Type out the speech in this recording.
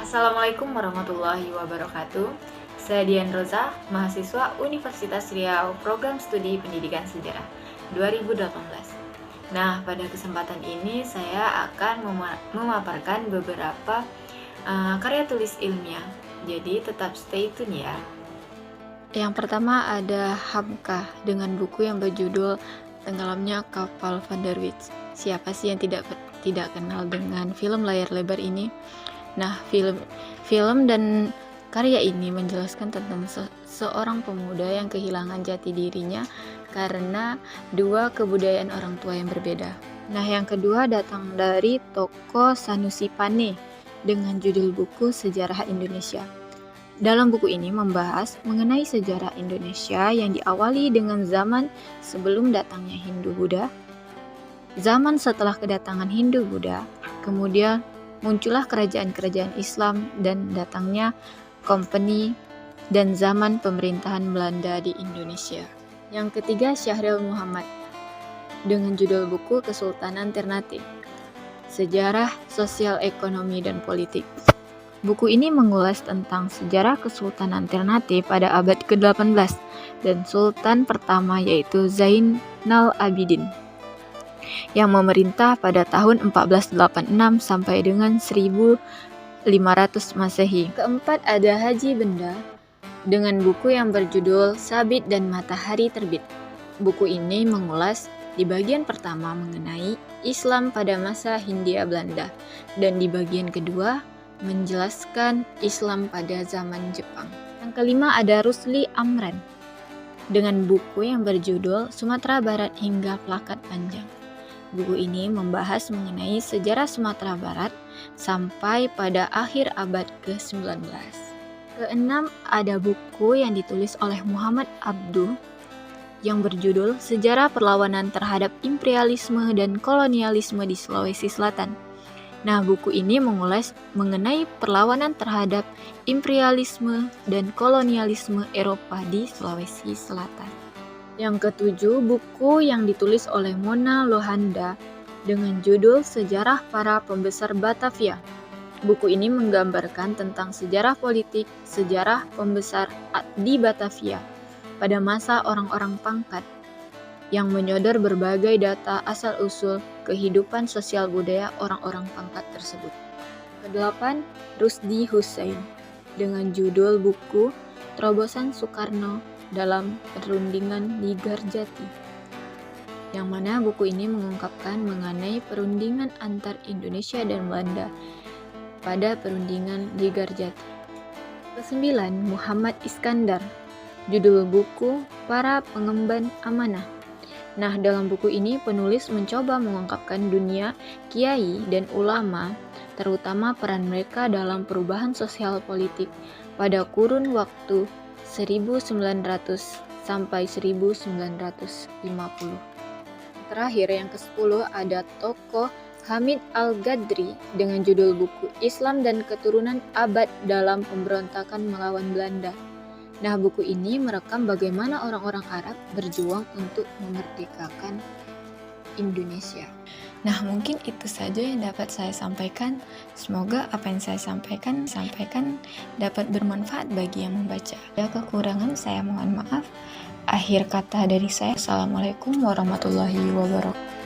Assalamualaikum warahmatullahi wabarakatuh. Saya Dian Roza, mahasiswa Universitas Riau, Program Studi Pendidikan Sejarah 2018. Nah, pada kesempatan ini saya akan memaparkan beberapa karya tulis ilmiah. Jadi tetap stay tune ya. Yang pertama ada Hamka dengan buku yang berjudul Tenggelamnya Kapal Van der Witch. Siapa sih yang tidak kenal dengan film layar lebar ini? Nah, film dan karya ini menjelaskan tentang seorang pemuda yang kehilangan jati dirinya karena dua kebudayaan orang tua yang berbeda. Nah, yang kedua datang dari tokoh Sanusi Pane dengan judul buku Sejarah Indonesia. Dalam buku ini membahas mengenai sejarah Indonesia yang diawali dengan zaman sebelum datangnya Hindu-Buddha, zaman setelah kedatangan Hindu-Buddha, kemudian muncullah kerajaan-kerajaan Islam dan datangnya kompeni dan zaman pemerintahan Belanda di Indonesia. Yang ketiga Syahril Muhammad dengan judul buku Kesultanan Ternate, Sejarah Sosial Ekonomi dan Politik. Buku ini mengulas tentang sejarah Kesultanan Ternate pada abad ke-18 dan sultan pertama yaitu Zainal Abidin yang memerintah pada tahun 1486 sampai dengan 1500 Masehi. Keempat ada Haji Benda dengan buku yang berjudul Sabit dan Matahari Terbit. Buku ini mengulas di bagian pertama mengenai Islam pada masa Hindia Belanda dan di bagian kedua menjelaskan Islam pada zaman Jepang. Yang kelima ada Rusli Amran dengan buku yang berjudul Sumatera Barat hingga Plakat Panjang. Buku ini membahas mengenai sejarah Sumatera Barat sampai pada akhir abad ke-19. Keenam ada buku yang ditulis oleh Muhammad Abduh yang berjudul Sejarah Perlawanan Terhadap Imperialisme dan Kolonialisme di Sulawesi Selatan. Nah, buku ini mengulas mengenai perlawanan terhadap imperialisme dan kolonialisme Eropa di Sulawesi Selatan. Yang ketujuh, buku yang ditulis oleh Mona Lohanda dengan judul Sejarah Para Pembesar Batavia. Buku ini menggambarkan tentang sejarah politik, sejarah pembesar di Batavia pada masa orang-orang pangkat yang menyodor berbagai data asal-usul kehidupan sosial budaya orang-orang pangkat tersebut. Kedelapan, Rusdi Hussein dengan judul buku Terobosan Soekarno dalam Perundingan di Garjati, yang mana buku ini mengungkapkan mengenai perundingan antar Indonesia dan Belanda pada perundingan di Garjati. Kesembilan, Muhammad Iskandar, judul buku Para Pengemban Amanah. Nah, dalam buku ini penulis mencoba mengungkapkan dunia kiai dan ulama, terutama peran mereka dalam perubahan sosial politik pada kurun waktu 1900 sampai 1950. Terakhir yang ke-10 ada tokoh Hamid Al-Ghazali dengan judul buku Islam dan Keturunan Abad dalam Pemberontakan Melawan Belanda. Nah, buku ini merekam bagaimana orang-orang Arab berjuang untuk memerdekakan Indonesia. Nah, mungkin itu saja yang dapat saya sampaikan. Semoga apa yang saya sampaikan dapat bermanfaat bagi yang membaca. Ya, kekurangan saya mohon maaf. Akhir kata dari saya, Assalamualaikum warahmatullahi wabarakatuh.